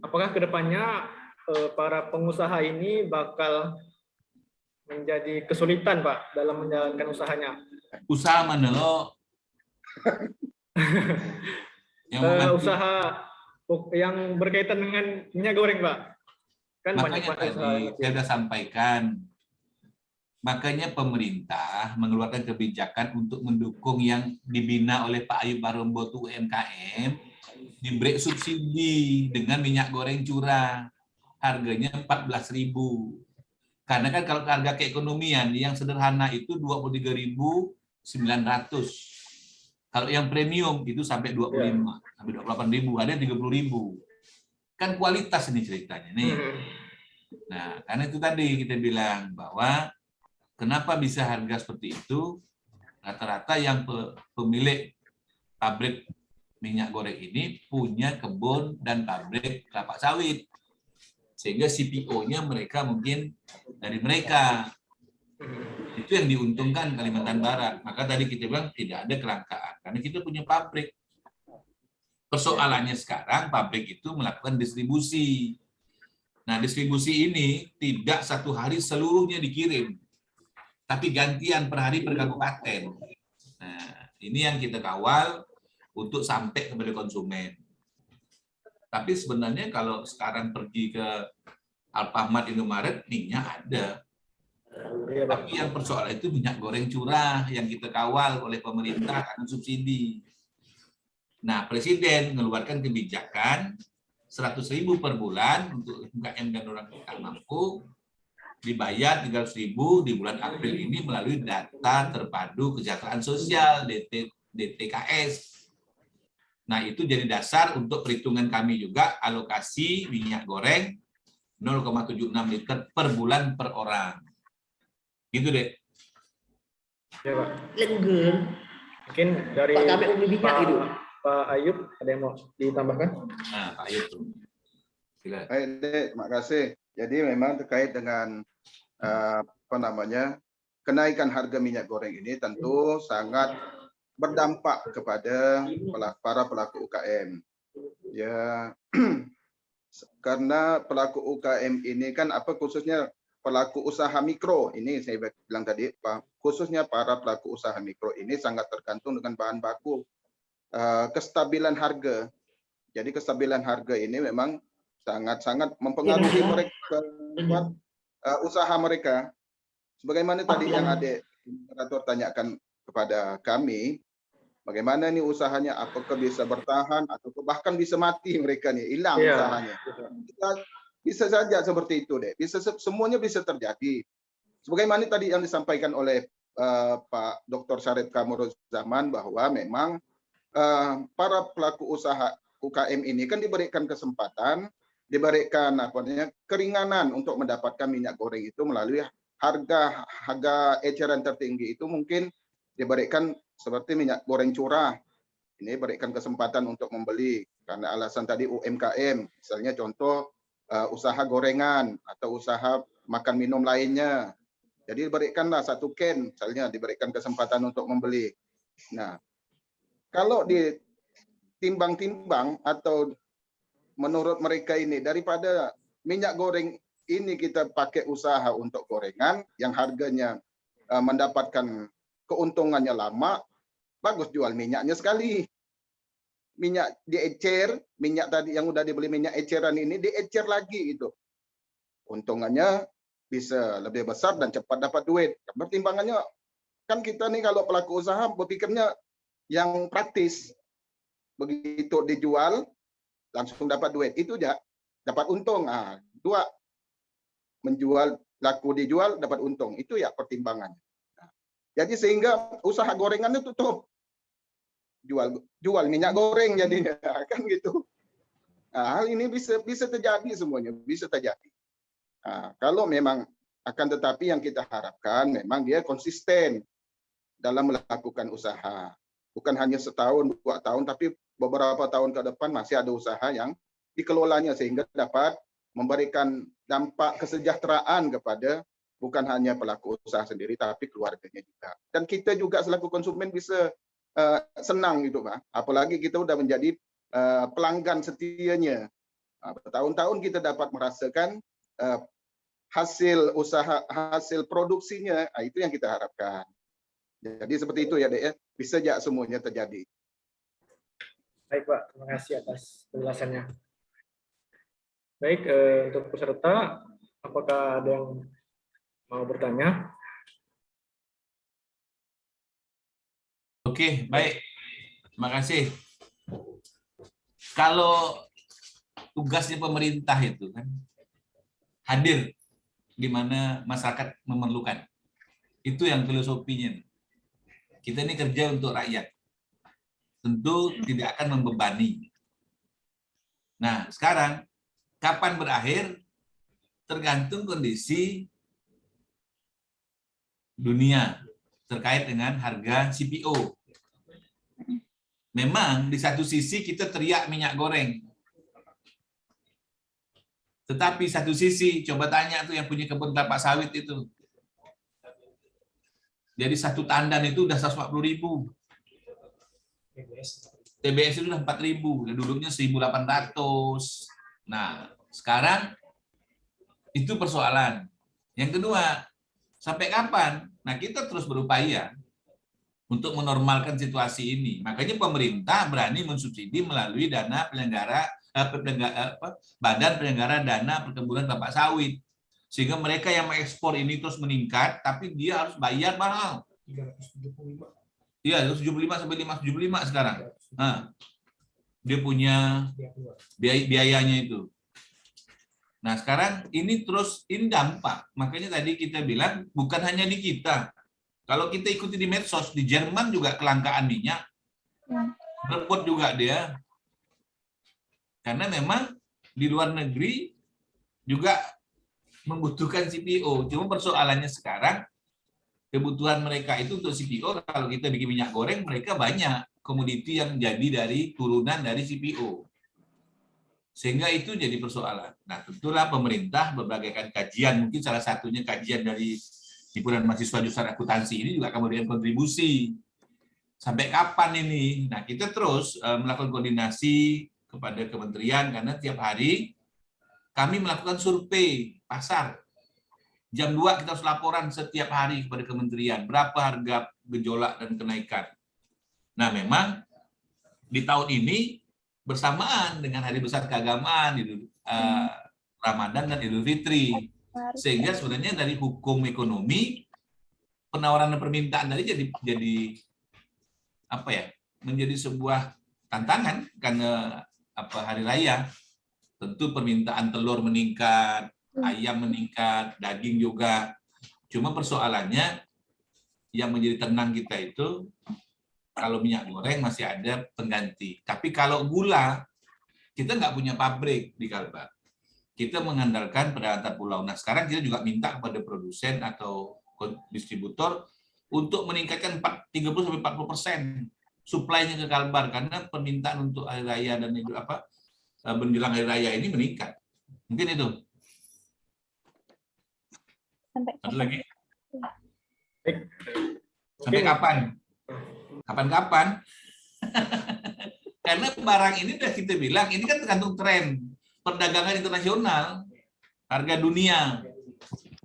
apakah kedepannya para pengusaha ini bakal menjadi kesulitan Pak dalam menjalankan usahanya? Usaha mana lo? Usaha yang berkaitan dengan minyak goreng Pak. Kan makanya tadi saya sudah sampaikan. Makanya pemerintah mengeluarkan kebijakan untuk mendukung yang dibina oleh Pak Ayub Barombo itu UMKM, diberi subsidi dengan minyak goreng curah. Harganya 14.000. Karena kan kalau harga keekonomian yang sederhana itu 23.900. Kalau yang premium itu sampai 25, sampai 28.000, ada 30.000. Kan kualitas ini ceritanya nih. Nah, karena itu tadi kita bilang bahwa kenapa bisa harga seperti itu? Rata-rata yang pemilik pabrik minyak goreng ini punya kebun dan pabrik kelapa sawit. Sehingga CPO-nya mereka mungkin dari mereka. Itu yang diuntungkan Kalimantan Barat. Maka tadi kita bilang tidak ada kelangkaan. Karena kita punya pabrik. Persoalannya sekarang pabrik itu melakukan distribusi. Nah, distribusi ini tidak satu hari seluruhnya dikirim. Tapi gantian per hari per kabupaten. Nah, ini yang kita kawal untuk sampai kepada konsumen. Tapi sebenarnya kalau sekarang pergi ke Alfamart, Indomaret, minyak ada. Tapi yang persoalan itu minyak goreng curah yang kita kawal oleh pemerintah karena subsidi. Nah, Presiden mengeluarkan kebijakan 100.000 per bulan untuk UMKM dan orang tak mampu, dibayar 300.000 di bulan April ini melalui data terpadu kesejahteraan sosial DTKS. Nah, itu jadi dasar untuk perhitungan kami juga alokasi minyak goreng 0,76 liter per bulan per orang. Gitu deh. Ya, Pak. Lengger. Mungkin dari Pak kami umum minyak itu. Pak Ayub ada yang mau ditambahkan? Nah, Pak Ayub tuh. Silakan. Baik, Dek, terima kasih. Jadi memang terkait dengan kenaikan harga minyak goreng ini tentu sangat berdampak kepada para pelaku UKM. Ya, karena pelaku UKM ini kan khususnya pelaku usaha mikro ini saya bilang tadi, Pak, khususnya para pelaku usaha mikro ini sangat tergantung dengan bahan baku, kestabilan harga. Jadi kestabilan harga ini memang sangat-sangat mempengaruhi mereka, usaha mereka. Sebagaimana tadi yang Adik moderator tanyakan kepada kami, bagaimana nih usahanya, apakah bisa bertahan atau bahkan bisa mati mereka nih, hilang usahanya. Bisa saja seperti itu, Dek. Semuanya bisa terjadi. Sebagaimana tadi yang disampaikan oleh Pak Dr. Syarif Kamuruzzaman bahwa memang para pelaku usaha UKM ini kan diberikan kesempatan, diberikan keringanan untuk mendapatkan minyak goreng itu melalui harga eceran tertinggi itu mungkin diberikan seperti minyak goreng curah. Ini berikan kesempatan untuk membeli karena alasan tadi UMKM, misalnya contoh usaha gorengan atau usaha makan minum lainnya. Jadi diberikanlah satu can, misalnya diberikan kesempatan untuk membeli. Nah, kalau ditimbang-timbang atau menurut mereka ini daripada minyak goreng ini kita pakai usaha untuk gorengan yang harganya mendapatkan keuntungannya lama, bagus jual minyaknya sekali. Minyak diecer, minyak tadi yang udah dibeli minyak eceran ini diecer lagi itu. Untungannya bisa lebih besar dan cepat dapat duit. Pertimbangannya kan kita nih kalau pelaku usaha berpikirnya yang praktis. Begitu dijual langsung dapat duit. Itu aja dapat untung. Dua, menjual laku dijual dapat untung. Itu ya pertimbangannya. Jadi sehingga usaha gorengannya tutup. Jual minyak goreng jadinya kan gitu. Hal ini bisa terjadi semuanya, bisa terjadi. Kalau memang akan tetapi yang kita harapkan memang dia konsisten dalam melakukan usaha. Bukan hanya setahun, 2 tahun, tapi beberapa tahun ke depan masih ada usaha yang dikelolanya sehingga dapat memberikan dampak kesejahteraan kepada bukan hanya pelaku usaha sendiri, tapi keluarganya juga. Dan kita juga selaku konsumen bisa senang gitu, Pak. Apalagi kita udah menjadi pelanggan setianya. Bertahun-tahun kita dapat merasakan hasil usaha, hasil produksinya, itu yang kita harapkan. Jadi seperti itu ya, Dek, ya. Bisa aja semuanya terjadi. Baik, Pak. Terima kasih atas penjelasannya. Baik, untuk peserta, apakah ada yang mau bertanya? Oke, baik. Terima kasih. Kalau tugasnya pemerintah itu kan hadir di mana masyarakat memerlukan. Itu yang filosofinya. Kita ini kerja untuk rakyat. Tentu tidak akan membebani. Nah, sekarang kapan berakhir tergantung kondisi dunia terkait dengan harga CPO. memang di satu sisi kita teriak minyak goreng. Tetapi satu sisi, coba tanya tuh yang punya kebun kelapa sawit itu. Jadi satu tandan itu udah 140.000. TBS itu udah 4.000, dan dulunya 1.800. Nah, sekarang itu persoalan. Yang kedua, sampai kapan? Nah, kita terus berupaya untuk menormalkan situasi ini. Makanya pemerintah berani mensubsidi melalui dana Badan Penyelenggara Dana Perkebunan Kelapa Sawit. Sehingga mereka yang mengekspor ini terus meningkat, tapi dia harus bayar mahal. 375. Iya, 75 sampai 575 sekarang. Nah, dia punya biayanya itu. Nah, sekarang ini dampak. Makanya tadi kita bilang bukan hanya di kita. Kalau kita ikuti di medsos, di Jerman juga kelangkaan minyak. Repot juga dia. Karena memang di luar negeri juga membutuhkan CPO. Cuma persoalannya sekarang, kebutuhan mereka itu untuk CPO, kalau kita bikin minyak goreng, mereka banyak komoditi yang jadi dari turunan dari CPO. Sehingga itu jadi persoalan. Nah, tentulah pemerintah berbagai kajian, mungkin salah satunya kajian dari Himpunan Mahasiswa Jurusan Akuntansi ini juga akan memberikan kontribusi. Sampai kapan ini? Nah, kita terus melakukan koordinasi kepada kementerian, karena tiap hari kami melakukan survei pasar. Jam 2 kita harus laporan setiap hari kepada kementerian, berapa harga gejolak dan kenaikan. Nah, memang di tahun ini bersamaan dengan hari besar keagamaan, Ramadan dan Idul Fitri. Sehingga sebenarnya dari hukum ekonomi, penawaran dan permintaan tadi jadi apa ya? Menjadi sebuah tantangan karena hari raya. Tentu permintaan telur meningkat, ayam meningkat, daging juga. Cuma persoalannya yang menjadi tenang kita itu kalau minyak goreng masih ada pengganti. Tapi kalau gula, kita nggak punya pabrik di Kalbar. Kita mengandalkan pada antar pulau. Nah, sekarang kita juga minta kepada produsen atau distributor untuk meningkatkan 30-40% suplainya ke Kalbar, karena permintaan untuk hari raya dan menjelang hari raya ini meningkat. Mungkin itu. Satu lagi. Sampai kapan? Kapan-kapan? Karena barang ini sudah kita bilang, ini kan tergantung tren perdagangan internasional, harga dunia.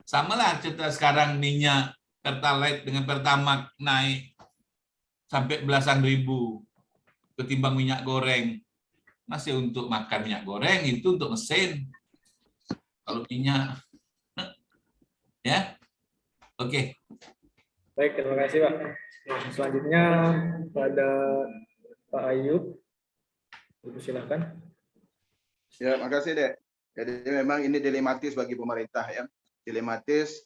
Sama lah cerita sekarang minyak Pertalite dengan Pertamax naik sampai belasan ribu ketimbang minyak goreng. Masih untuk makan minyak goreng, itu untuk mesin. Kalau minyak, ya, oke. Baik, terima kasih Pak. Nah, selanjutnya pada Pak Ayub, silakan. Ya, makasih Dek. Jadi memang ini dilematis bagi pemerintah ya. Dilematis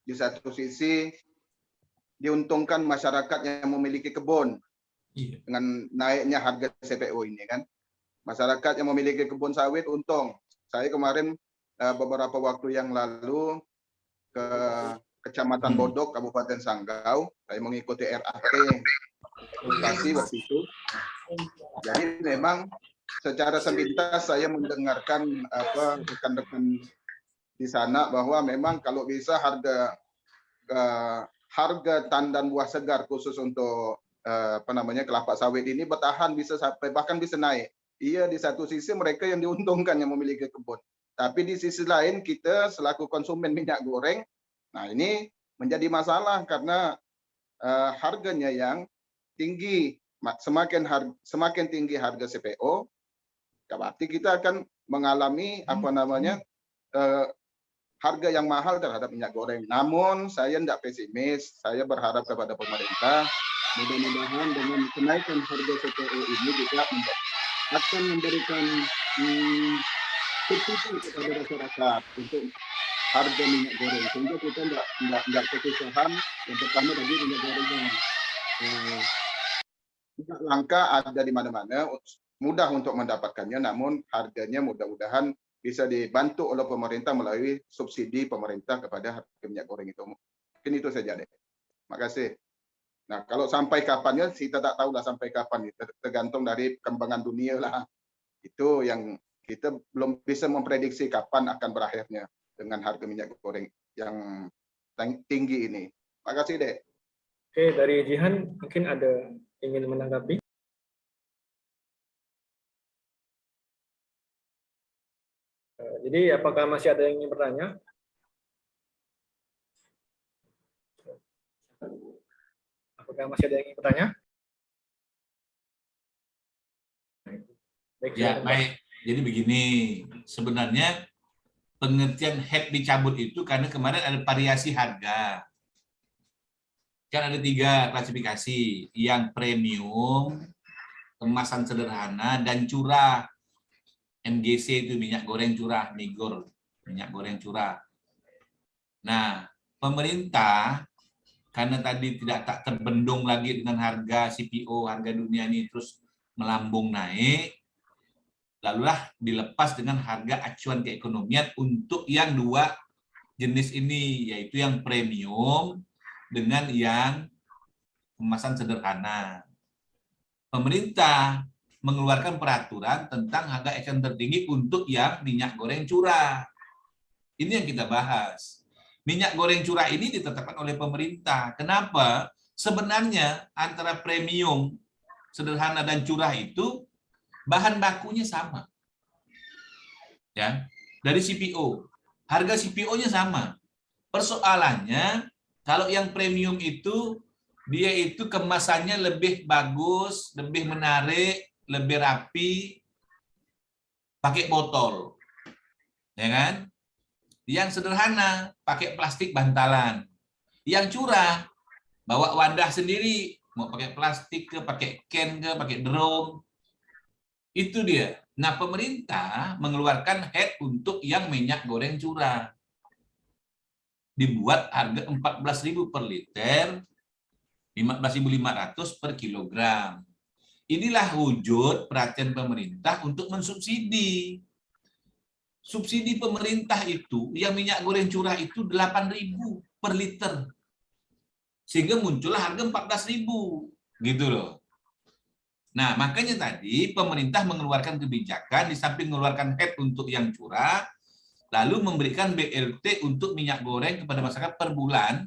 di satu sisi diuntungkan masyarakat yang memiliki kebun dengan naiknya harga CPO ini kan. Masyarakat yang memiliki kebun sawit untung. Saya kemarin beberapa waktu yang lalu ke Kecamatan Bodok, Kabupaten Sanggau, saya mengikuti RAT edukasi waktu itu. Jadi memang secara sepintas saya mendengarkan rekan-rekan di sana bahwa memang kalau bisa harga tandan buah segar khusus untuk kelapa sawit ini bertahan bisa sampai bahkan bisa naik. Iya, di satu sisi mereka yang diuntungkan yang memiliki kebun. Tapi di sisi lain kita selaku konsumen minyak goreng, nah ini menjadi masalah karena harganya yang tinggi. Semakin tinggi harga CPO, berarti kita akan mengalami harga yang mahal terhadap minyak goreng. Namun saya tidak pesimis, saya berharap kepada pemerintah mudah-mudahan dengan kenaikan harga CPO ini juga akan memberikan subsidi kepada masyarakat untuk harga minyak goreng, sehingga kita tidak kesusahan. Yang pertama tadi minyak gorengnya tidak langka, ada di mana-mana, mudah untuk mendapatkannya, namun harganya mudah-mudahan bisa dibantu oleh pemerintah melalui subsidi pemerintah kepada harga minyak goreng itu. Mungkin itu saja deh. Terima kasih. Nah, kalau sampai kapannya kita tak tahu lah sampai kapan, tergantung dari perkembangan dunia lah. Itu yang kita belum bisa memprediksi kapan akan berakhirnya dengan harga minyak goreng yang tinggi ini. Terima kasih, Dek. Oke, dari Jihan mungkin ada ingin menanggapi. Jadi apakah masih ada yang ingin bertanya? Apakah masih ada yang ingin bertanya? Baik, Ya, baik. Jadi begini, sebenarnya pengertian head dicabut itu karena kemarin ada variasi harga. Kan ada 3 klasifikasi, yang premium, kemasan sederhana, dan curah. MGC itu minyak goreng curah, migor, minyak goreng curah. Nah, pemerintah karena tadi tak terbendung lagi dengan harga CPO, harga dunia ini terus melambung naik, lalulah dilepas dengan harga acuan keekonomian untuk yang 2 jenis ini, yaitu yang premium dengan yang kemasan sederhana. Pemerintah mengeluarkan peraturan tentang harga eceran tertinggi untuk yang minyak goreng curah. Ini yang kita bahas. Minyak goreng curah ini ditetapkan oleh pemerintah. Kenapa? Sebenarnya antara premium, sederhana, dan curah itu bahan bakunya sama. Ya, dari CPO. Harga CPO-nya sama. Persoalannya, kalau yang premium itu, dia itu kemasannya lebih bagus, lebih menarik, lebih rapi, pakai botol, ya kan? Yang sederhana pakai plastik bantalan, yang curah bawa wadah sendiri, mau pakai plastik ke, pakai can ke, pakai drum, itu dia. Nah, pemerintah mengeluarkan head untuk yang minyak goreng curah, dibuat harga 14.000 per liter, 15.500 per kilogram. Inilah wujud perhatian pemerintah untuk mensubsidi. Subsidi pemerintah itu, yang minyak goreng curah itu 8.000 per liter. Sehingga muncullah harga 14.000. Gitu loh. Nah, makanya tadi pemerintah mengeluarkan kebijakan, di samping mengeluarkan head untuk yang curah, lalu memberikan BLT untuk minyak goreng kepada masyarakat per bulan,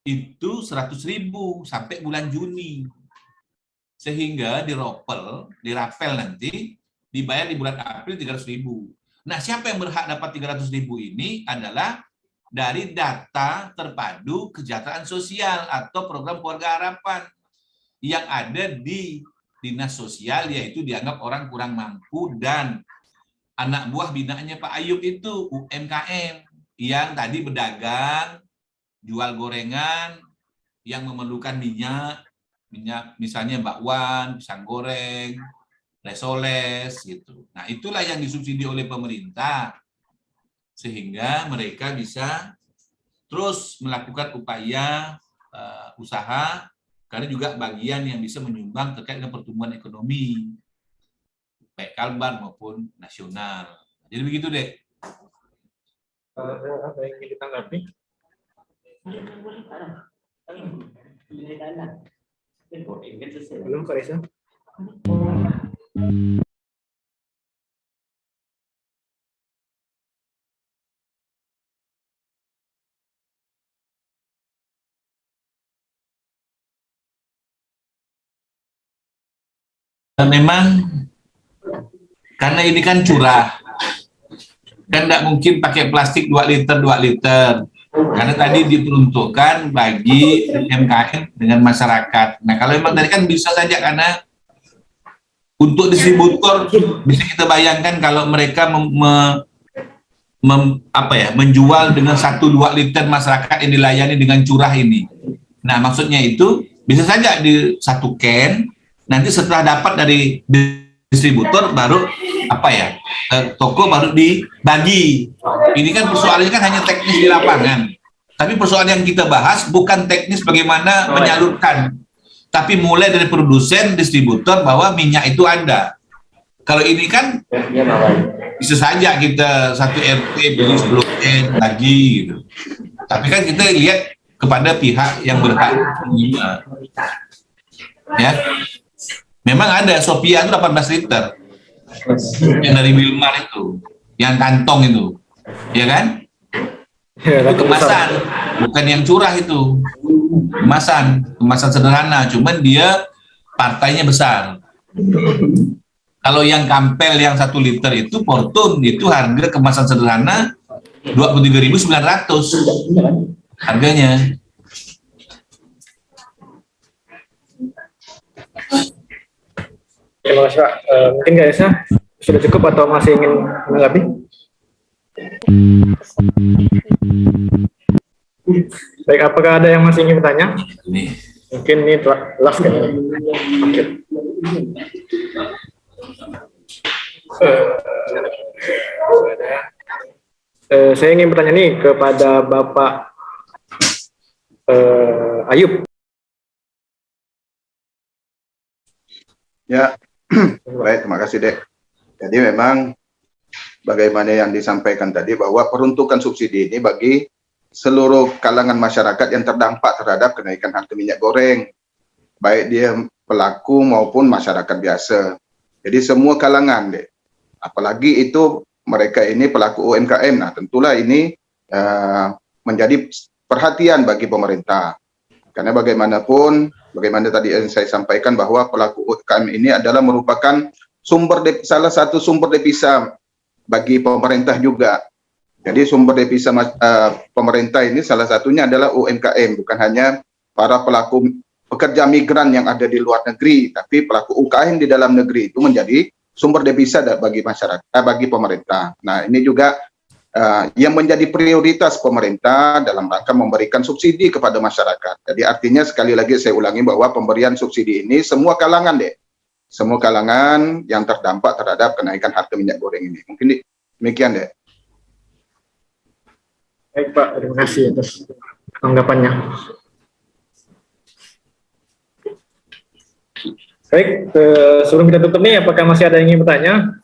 itu 100.000 sampai bulan Juni. Sehingga dirapel nanti, dibayar di bulan April 300.000. Nah, siapa yang berhak dapat 300.000 ini adalah dari data terpadu kesejahteraan sosial atau program keluarga harapan yang ada di dinas sosial, yaitu dianggap orang kurang mampu, dan anak buah binaannya Pak Ayub itu UMKM yang tadi berdagang, jual gorengan, yang memerlukan minyak misalnya bakwan, pisang goreng, resoles gitu. Nah, itulah yang disubsidi oleh pemerintah sehingga mereka bisa terus melakukan upaya usaha, karena juga bagian yang bisa menyumbang terkait dengan pertumbuhan ekonomi baik Kalbar maupun nasional. Jadi begitu, Dek. Apa yang ingin ditanggapi? Belum, Farisa. Memang karena ini kan curah, kan tidak mungkin pakai plastik 2 liter. Karena tadi diperuntukkan bagi UMKM dengan masyarakat. Nah, kalau memang tadi kan bisa saja, karena untuk distributor bisa kita bayangkan kalau mereka menjual dengan 1-2 liter masyarakat yang dilayani dengan curah ini. Nah, maksudnya itu bisa saja di 1 can, nanti setelah dapat dari distributor baru toko baru dibagi. Ini kan persoalannya kan hanya teknis di lapangan. Tapi persoalan yang kita bahas bukan teknis bagaimana menyalurkan, tapi mulai dari produsen, distributor, bahwa minyak itu ada. Kalau ini kan bisa saja kita 1 RT beli 10 N lagi gitu. Tapi kan kita lihat kepada pihak yang berhak menerima. Ya, memang ada Sophia itu 18 liter yang dari Wilmar itu, yang kantong itu, ya kan? Itu kemasan, bukan yang curah itu, kemasan sederhana. Cuman dia partainya besar. Kalau yang kampel yang 1 liter itu Fortune itu harga kemasan sederhana 23.900 harganya. Terima kasih Pak. Mungkin guys sudah cukup atau masih ingin menanggapi? Baik, apakah ada yang masih ingin bertanya? Mungkin ini last kan? Oke. Saya ingin bertanya nih kepada Bapak Ayub. Ya, baik, terima kasih Dek. Jadi memang bagaimana yang disampaikan tadi bahwa peruntukan subsidi ini bagi seluruh kalangan masyarakat yang terdampak terhadap kenaikan harga minyak goreng, baik dia pelaku maupun masyarakat biasa. Jadi semua kalangan Dek. Apalagi itu mereka ini pelaku UMKM. Nah, tentulah ini menjadi perhatian bagi pemerintah. Karena bagaimanapun, bagaimana tadi yang saya sampaikan bahwa pelaku UMKM ini adalah merupakan salah satu sumber devisa bagi pemerintah juga. Jadi sumber devisa pemerintah ini salah satunya adalah UMKM, bukan hanya para pelaku pekerja migran yang ada di luar negeri, tapi pelaku UMKM di dalam negeri itu menjadi sumber devisa bagi masyarakat, bagi pemerintah. Nah, ini juga yang menjadi prioritas pemerintah dalam rangka memberikan subsidi kepada masyarakat. Jadi artinya sekali lagi saya ulangi bahwa pemberian subsidi ini semua kalangan Dek. Semua kalangan yang terdampak terhadap kenaikan harga minyak goreng ini. Mungkin demikian Dek. Baik Pak, terima kasih atas tanggapannya. Baik, sebelum kita tutup nih, apakah masih ada yang ingin bertanya?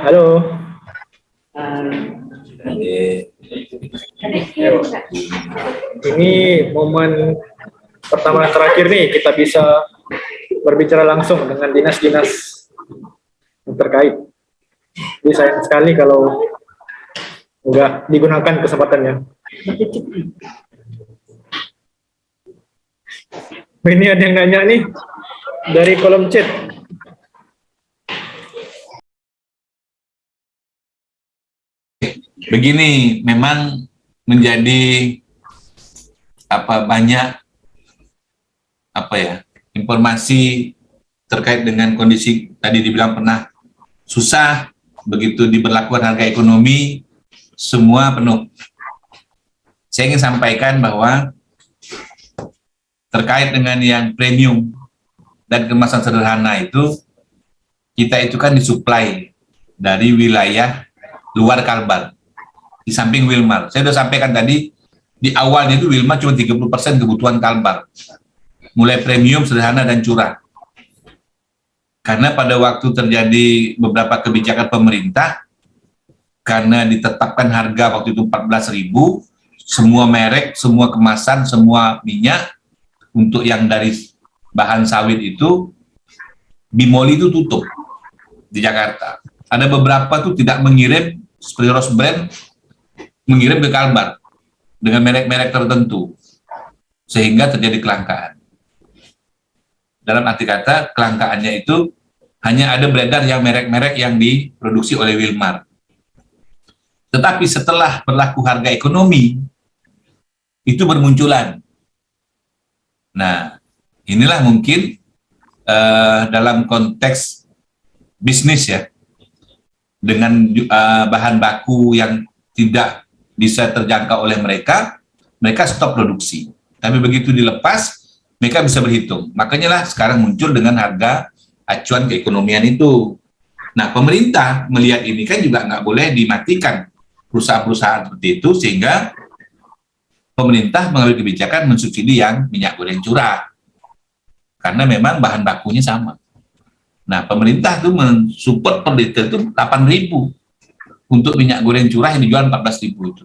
Halo. Ini momen pertama terakhir nih kita bisa berbicara langsung dengan dinas-dinas terkait. Jadi sayang sekali kalau nggak digunakan kesempatannya. Ini ada yang nanya nih dari kolom chat. Begini, memang menjadi banyak informasi terkait dengan kondisi tadi dibilang pernah susah, begitu diberlakukan harga ekonomi semua penuh. Saya ingin sampaikan bahwa terkait dengan yang premium dan kemasan sederhana itu, kita itu kan disuplai dari wilayah luar Kalbar, di samping Wilmar. Saya sudah sampaikan tadi, di awalnya itu Wilmar cuma 30% kebutuhan Kalbar, mulai premium, sederhana, dan curah. Karena pada waktu terjadi beberapa kebijakan pemerintah, karena ditetapkan harga waktu itu 14.000, semua merek, semua kemasan, semua minyak, untuk yang dari bahan sawit itu, Bimoli itu tutup di Jakarta. Ada beberapa tuh tidak mengirim, seperti Rose Brand, mengirim ke Kalbar dengan merek-merek tertentu, sehingga terjadi kelangkaan. Dalam arti kata, kelangkaannya itu hanya ada beredar yang merek-merek yang diproduksi oleh Wilmar. Tetapi setelah berlaku harga ekonomi, itu bermunculan. Nah, inilah mungkin dalam konteks bisnis ya, dengan bahan baku yang tidak bisa terjangkau oleh mereka, mereka stop produksi. Tapi begitu dilepas, mereka bisa berhitung. Makanya lah sekarang muncul dengan harga acuan keekonomian itu. Nah, pemerintah melihat ini kan juga nggak boleh dimatikan perusahaan-perusahaan seperti itu, sehingga pemerintah mengambil kebijakan mensubsidi yang minyak goreng curah. Karena memang bahan bakunya sama. Nah, pemerintah tuh mensupport per liter itu 8.000. untuk minyak goreng curah yang dijual 14.000 itu.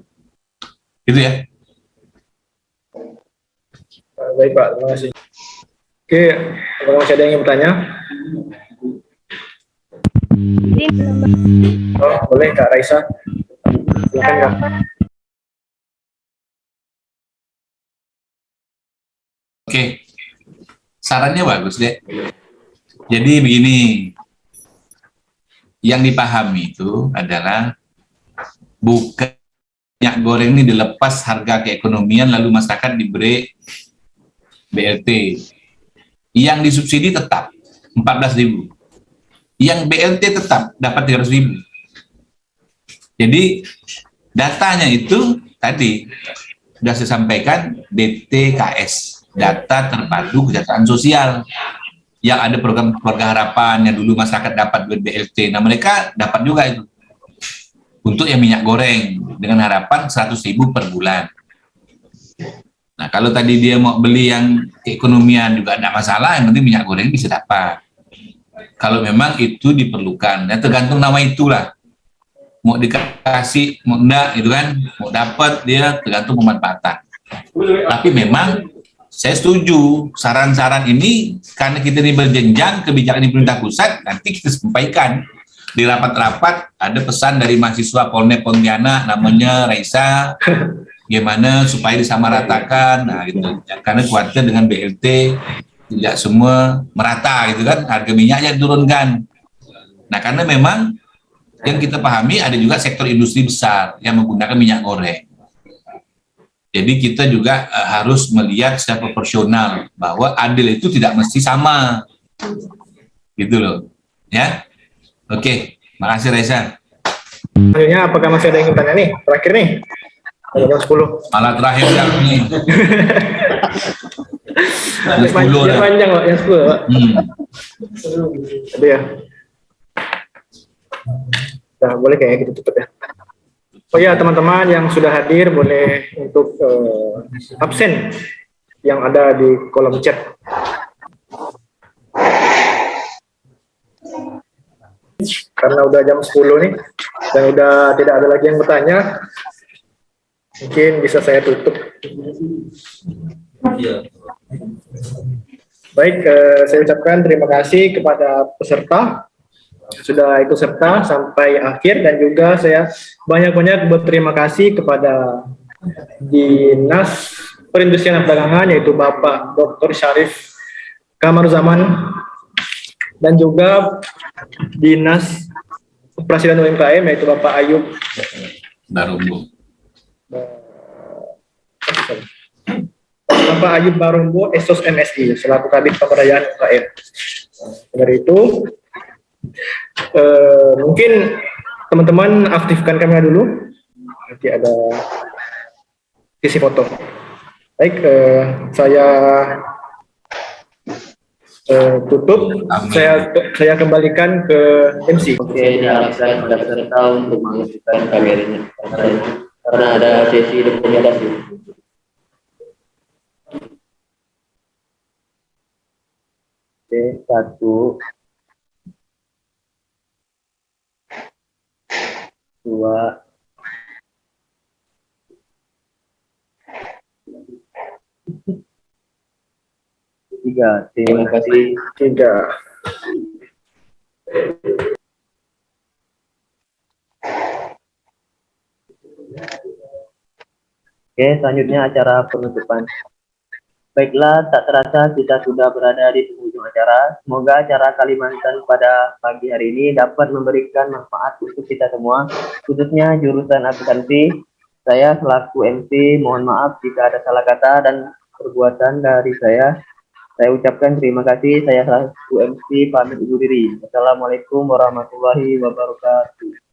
Itu ya. Baik Pak, terima kasih. Oke, apakah masih ada yang ingin bertanya? Oh, boleh Kak Raisa. Silakan Kak. Oke, sarannya bagus deh. Jadi begini, yang dipahami itu adalah bukan minyak goreng ini dilepas harga keekonomian lalu masyarakat diberi BLT. Yang disubsidi tetap 14.000. Yang BLT tetap dapat 300.000. Jadi datanya itu tadi sudah saya sampaikan, DTKS, data terpadu kesejahteraan sosial, yang ada program keluarga harapan yang dulu masyarakat dapat duit BLT. Nah mereka dapat juga itu untuk yang minyak goreng dengan harapan 100.000 per bulan. Nah kalau tadi dia mau beli yang keekonomian juga tidak masalah, yang penting minyak goreng bisa dapat. Kalau memang itu diperlukan, dan tergantung nama itulah. Mau dikasih, mau enggak, gitu kan, mau dapat dia tergantung pemanfaatan. Tapi memang saya setuju saran-saran ini karena kita ini berjenjang kebijakan di pemerintah pusat, nanti kita sampaikan di rapat-rapat. Ada pesan dari mahasiswa Polnek Pontianak namanya Raisa, gimana supaya disamaratakan, nah gitu. Karena khawatir dengan BLT tidak semua merata gitu kan, harga minyaknya diturunkan. Nah karena memang yang kita pahami ada juga sektor industri besar yang menggunakan minyak goreng. Jadi kita juga harus melihat secara proporsional bahwa adil itu tidak mesti sama, gitu loh, ya. Oke, makasih Raisa. Selanjutnya apakah masih ada yang ingin tanya nih? Terakhir nih, jam 10. Malah terakhir yang ini. Yang panjang Pak, yang 10 Pak. Ada ya. Nah, boleh kayaknya gitu cepet ya. Oh ya teman-teman yang sudah hadir boleh untuk absen yang ada di kolom chat. Karena udah jam 10 nih dan udah tidak ada lagi yang bertanya, mungkin bisa saya tutup. Baik, saya ucapkan terima kasih kepada peserta sudah ikut serta sampai akhir, dan juga saya banyak-banyak berterima kasih kepada Dinas Perindustrian dan Perdagangan yaitu Bapak Dr. Syarif Kamaruzaman, dan juga Dinas Presiden UMKM yaitu Bapak Ayub Barumbo. Bapak Ayub Barumbo, Esos MSI selaku Kabid Pemberdayaan UMKM. Dari itu mungkin teman-teman aktifkan kamera dulu, nanti ada sisi foto. Baik, saya tutup. Saya kembalikan ke MC. Oke, diharapkan pada peserta untuk mengaktifkan kameranya karena ada sesi dokumentasi. Oke, 1, 2, 3. Terima kasih. 3. Oke, selanjutnya acara penutupan. Baiklah, tak terasa kita sudah berada di penghujung acara. Semoga acara Kalimantan pada pagi hari ini dapat memberikan manfaat untuk kita semua, khususnya jurusan akuntansi. Saya selaku MC, mohon maaf jika ada salah kata dan perbuatan dari saya. Saya ucapkan terima kasih. Saya selaku MC pamit undur diri. Assalamualaikum warahmatullahi wabarakatuh.